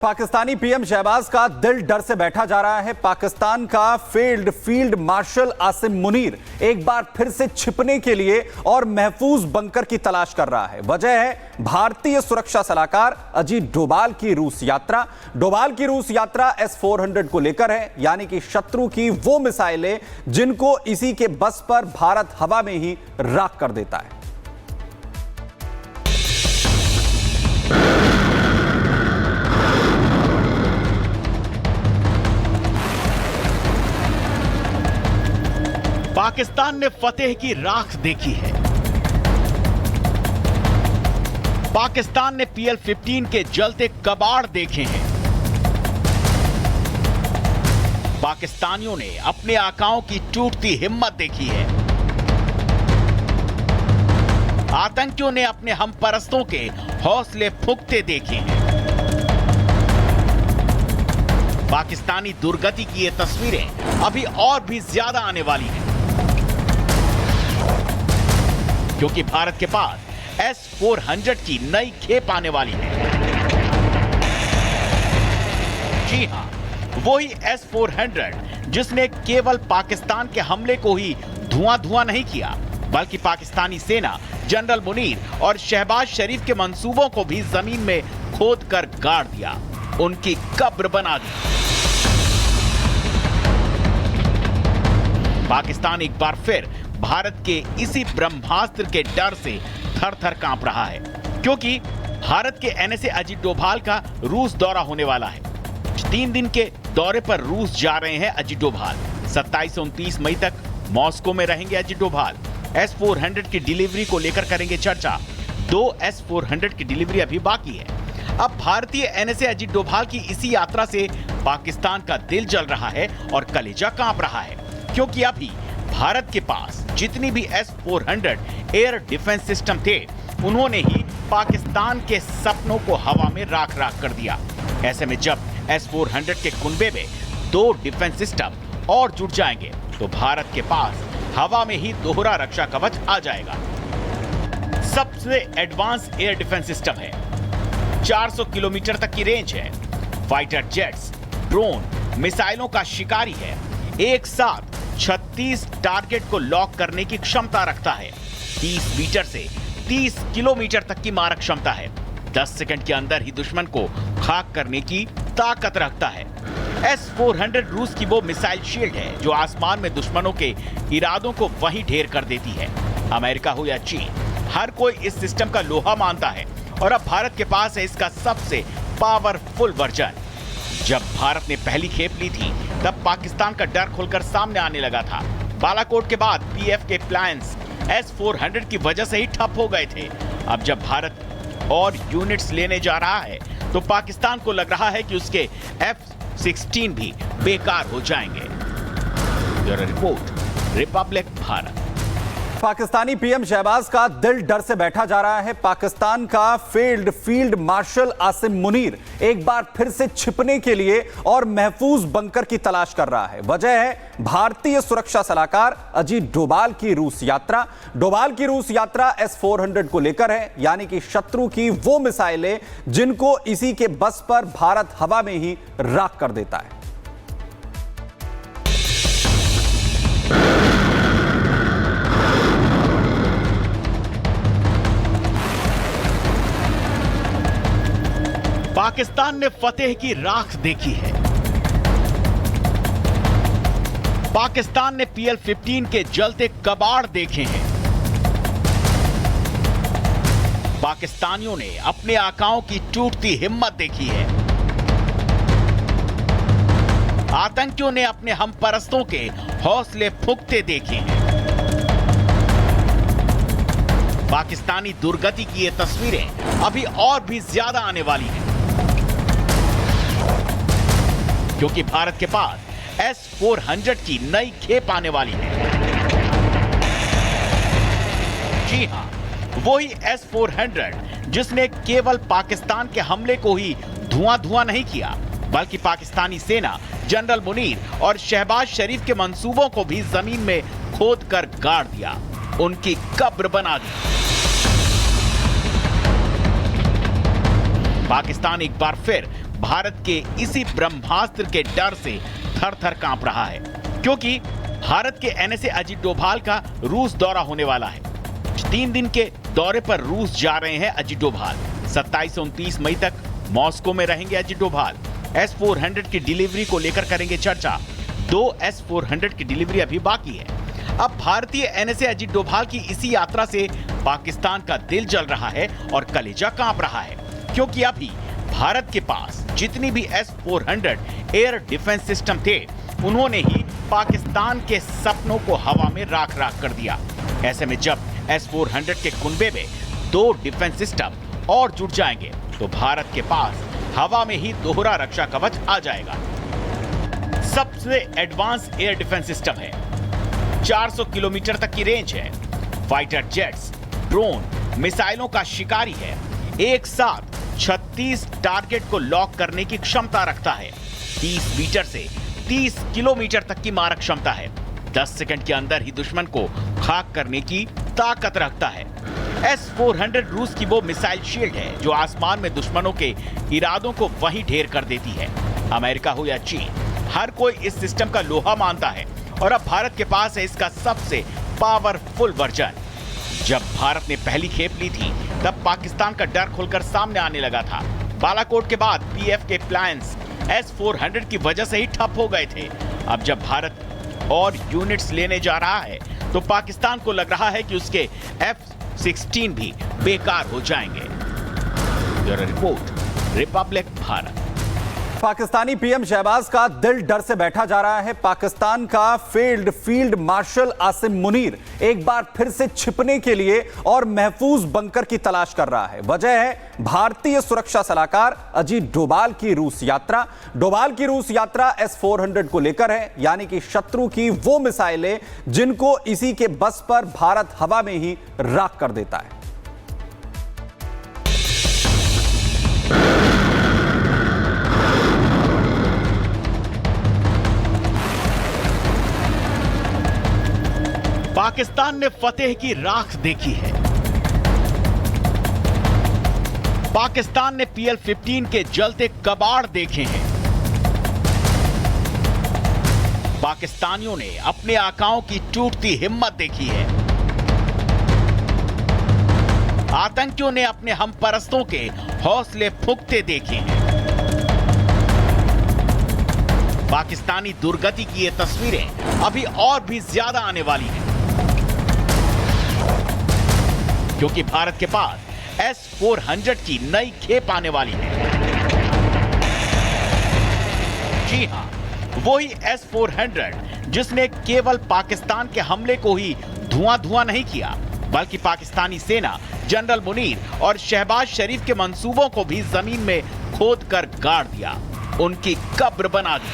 Pakistani PM Shahbaz का दिल डर से बैठा जा रहा है। पाकिस्तान का फील्ड मार्शल आसिम मुनीर एक बार फिर से छिपने के लिए और महफूज बंकर की तलाश कर रहा है। वजह है भारतीय सुरक्षा सलाहकार अजीत डोभाल की रूस यात्रा। डोभाल की रूस यात्रा S-400 को लेकर है, यानी कि शत्रु की वो मिसाइलें जिनको इसी के बस पर भारत हवा में ही राख कर देता है। पाकिस्तान ने फतेह की राख देखी है। पाकिस्तान ने PL-15 के जलते कबाड़ देखे हैं। पाकिस्तानियों ने अपने आकाओं की टूटती हिम्मत देखी है। आतंकियों ने अपने हमपरस्तों के हौसले फूंकते देखे हैं। पाकिस्तानी दुर्गति की ये तस्वीरें अभी और भी ज्यादा आने वाली हैं, क्योंकि भारत के पास S-400 की नई खेप आने वाली है। जी हां, वही S-400 जिसने केवल पाकिस्तान के हमले को ही धुआं नहीं किया, बल्कि पाकिस्तानी सेना, जनरल मुनीर और शहबाज शरीफ के मंसूबों को भी जमीन में खोद कर गाड़ दिया, उनकी कब्र बना दी। पाकिस्तान एक बार फिर भारत के इसी ब्रह्मास्त्र के डर से थर-थर कांप रहा है, क्योंकि भारत के NSA अजीत डोभाल का रूस दौरा होने वाला है। 3 दिन के दौरे पर रूस जा रहे हैं अजीत डोभाल। 27 से 29 मई तक मॉस्को में रहेंगे अजीत डोभाल। S-400 की डिलीवरी को लेकर करेंगे चर्चा। 2 S-400 की डिलीवरी अभी बाकी है। अब भारतीय NSA अजीत डोभाल की इसी यात्रा से पाकिस्तान का दिल जल रहा है और कलेजा कांप रहा है, क्योंकि अभी भारत के पास जितनी भी S-400 एयर डिफेंस सिस्टम थे, उन्होंने ही पाकिस्तान के सपनों को हवा में राख कर दिया। ऐसे में जब S-400 के कुनबे में 2 डिफेंस सिस्टम और जुड़ जाएंगे, तो भारत के पास हवा में ही दोहरा रक्षा कवच आ जाएगा। सबसे एडवांस एयर डिफेंस सिस्टम है, 400 किलोमीटर तक की रेंज है, फाइटर जेट्स, ड्रोन, मिसाइलों का शिकारी है, एक साथ 36 टारगेट को लॉक करने की क्षमता रखता है, 30 मीटर से 30 किलोमीटर तक की मारक क्षमता है, 10 सेकंड के अंदर ही दुश्मन को खाक करने की ताकत रखता है। S-400 रूस की वो मिसाइल शील्ड है जो आसमान में दुश्मनों के इरादों को वहीं ढेर कर देती है। अमेरिका हो या चीन, हर कोई इस सिस्टम का लोहा मानता है, और अब भारत के पास है इसका सबसे पावरफुल वर्जन। जब भारत ने पहली खेप ली थी, तब पाकिस्तान का डर खुलकर सामने आने लगा था। बालाकोट के बाद PF के प्लान्स S-400 की वजह से ही ठप हो गए थे। अब जब भारत और यूनिट्स लेने जा रहा है, तो पाकिस्तान को लग रहा है कि उसके F-16 भी बेकार हो जाएंगे। Bureau report, Republic Bharat. Pakistani PM Shahbaz का दिल डर से बैठा जा रहा है। पाकिस्तान का फील्ड मार्शल आसिम मुनीर एक बार फिर से छिपने के लिए और महफूज बंकर की तलाश कर रहा है। वजह है भारतीय सुरक्षा सलाहकार अजीत डोभाल की रूस यात्रा। डोभाल की रूस यात्रा S-400 को लेकर है, यानी कि शत्रु की वो मिसाइलें जिनको इसी के बस पर भारत हवा में ही राख कर देता है। पाकिस्तान ने फतेह की राख देखी है। पाकिस्तान ने PL-15 के जलते कबाड़ देखे हैं। पाकिस्तानियों ने अपने आकाओं की टूटती हिम्मत देखी है। आतंकियों ने अपने हमपरस्तों के हौसले फूंकते देखे हैं। पाकिस्तानी दुर्गति की ये तस्वीरें अभी और भी ज्यादा आने वाली हैं, क्योंकि भारत के पास S-400 की नई खेप आने वाली है। जी हां, वही S-400 जिसने केवल पाकिस्तान के हमले को ही धुआं नहीं किया, बल्कि पाकिस्तानी सेना, जनरल मुनीर और शहबाज शरीफ के मंसूबों को भी जमीन में खोद कर गाड़ दिया, उनकी कब्र बना दी। पाकिस्तान एक बार फिर भारत के इसी ब्रह्मास्त्र के डर से थर-थर कांप रहा है, क्योंकि भारत के एनएसए अजीत डोभाल का रूस दौरा होने वाला है। 3 दिन के दौरे पर रूस जा रहे हैं अजीत डोभाल। 27 से 29 मई तक मॉस्को में रहेंगे अजीत डोभाल। S-400 की डिलीवरी को लेकर करेंगे चर्चा। 2 S-400 की डिलीवरी अभी बाकी है। अब भारतीय एनएसए अजीत डोभाल की इसी यात्रा से पाकिस्तान का दिल जल रहा है और कलेजा कांप रहा है, क्योंकि अभी भारत के पास जितनी भी S-400 एयर डिफेंस सिस्टम थे, उन्होंने ही पाकिस्तान के सपनों को हवा में राख राख कर दिया। ऐसे में जब S-400 के कुनबे में 2 डिफेंस सिस्टम और जुड़ जाएंगे तो भारत के पास हवा में ही दोहरा रक्षा कवच आ जाएगा। सबसे एडवांस एयर डिफेंस सिस्टम है, 400 किलोमीटर तक की रेंज है, फाइटर जेट्स, ड्रोन, मिसाइलों का शिकारी है, एक साथ 36 टारगेट को लॉक करने की क्षमता रखता है, 30 मीटर से 30 किलोमीटर तक की मारक क्षमता है, 10 सेकंड के अंदर ही दुश्मन को खाक करने की ताकत रखता है। S-400 रूस की वो मिसाइल शील्ड है जो आसमान में दुश्मनों के इरादों को वहीं ढेर कर देती है। अमेरिका हो या चीन, हर कोई इस सिस्टम का लोहा मानता है और अब भारत के पास है इसका सबसे पावरफुल वर्जन। जब भारत ने पहली खेप ली थी तब पाकिस्तान का डर खुलकर सामने आने लगा था। बालाकोट के बाद पीएफ के प्लान्स S-400 की वजह से ही ठप हो गए थे। अब जब भारत और यूनिट्स लेने जा रहा है तो पाकिस्तान को लग रहा है कि उसके F-16 भी बेकार हो जाएंगे। Bureau report, Republic Bharat. Pakistani PM Shahbaz का दिल डर से बैठा जा रहा है। पाकिस्तान का फील्ड मार्शल आसिम मुनीर एक बार फिर से छिपने के लिए और महफूज बंकर की तलाश कर रहा है। वजह है भारतीय सुरक्षा सलाहकार अजीत डोभाल की रूस यात्रा। डोभाल की रूस यात्रा S-400 को लेकर है, यानी कि शत्रु की वो मिसाइलें जिनको इसी के बस पर भारत हवा में ही राख कर देता है। पाकिस्तान ने फतेह की राख देखी है। पाकिस्तान ने PL-15 के जलते कबाड़ देखे हैं। पाकिस्तानियों ने अपने आकाओं की टूटती हिम्मत देखी है। आतंकियों ने अपने हमपरस्तों के हौसले फूंकते देखे हैं। पाकिस्तानी दुर्गति की ये तस्वीरें अभी और भी ज्यादा आने वाली हैं, क्योंकि भारत के पास S-400 की नई खेप आने वाली है। जी हां, वही S-400 जिसने केवल पाकिस्तान के हमले को ही धुआं नहीं किया, बल्कि पाकिस्तानी सेना, जनरल मुनीर और शहबाज शरीफ के मंसूबों को भी जमीन में खोद कर गाड़ दिया, उनकी कब्र बना दी।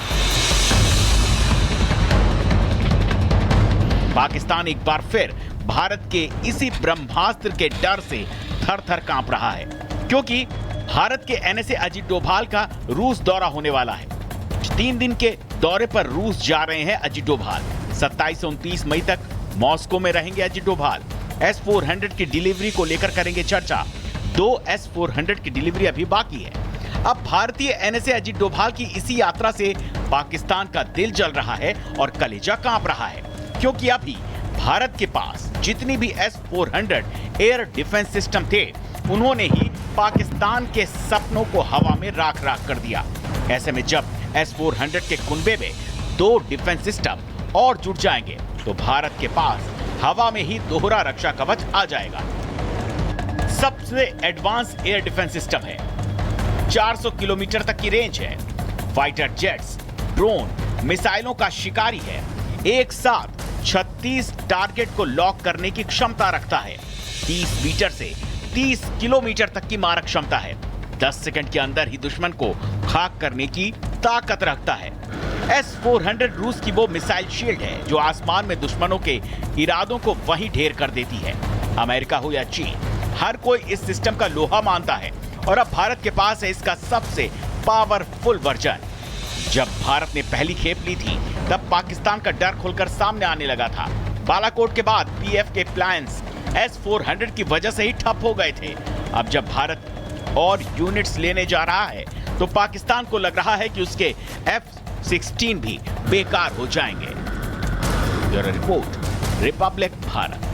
पाकिस्तान एक बार फिर भारत के इसी ब्रह्मास्त्र के डर से थर-थर कांप रहा है, क्योंकि भारत के एनएसए अजीत डोभाल का रूस दौरा होने वाला है। 3 दिन के दौरे पर रूस जा रहे हैं अजीत डोभाल। 27 से 29 मई तक मॉस्को में रहेंगे अजीत डोभाल। S-400 की डिलीवरी को लेकर करेंगे चर्चा। 2 S-400 की डिलीवरी अभी बाकी है। अब भारतीय एनएसए अजीत डोभाल की इसी यात्रा से पाकिस्तान का दिल जल रहा है और कलेजा कांप रहा है, क्योंकि अभी भारत के पास जितनी भी S-400 एयर डिफेंस सिस्टम थे, उन्होंने ही पाकिस्तान के सपनों को हवा में राख राख कर दिया। ऐसे में जब S-400 के कुनबे में 2 डिफेंस सिस्टम और जुड़ जाएंगे तो भारत के पास हवा में ही दोहरा रक्षा कवच आ जाएगा। सबसे एडवांस एयर डिफेंस सिस्टम है, 400 किलोमीटर तक की रेंज है, फाइटर जेट्स, ड्रोन, मिसाइलों का शिकारी है, एक साथ 36 टारगेट को लॉक करने की क्षमता रखता है, 30 मीटर से 30 किलोमीटर तक की मारक क्षमता है, 10 सेकंड के अंदर ही दुश्मन को खाक करने की ताकत रखता है। S-400 रूस की वो मिसाइल शील्ड है जो आसमान में दुश्मनों के इरादों को वहीं ढेर कर देती है। अमेरिका हो या चीन, हर कोई इस सिस्टम का लोहा मानता है और अब भारत के पास है इसका सबसे पावरफुल वर्जन। जब भारत ने पहली खेप ली थी तब पाकिस्तान का डर खुलकर सामने आने लगा था। बालाकोट के बाद पीएफ के प्लान्स S-400 की वजह से ही ठप हो गए थे। अब जब भारत और यूनिट्स लेने जा रहा है तो पाकिस्तान को लग रहा है कि उसके F-16 भी बेकार हो जाएंगे। Bureau report, Republic Bharat.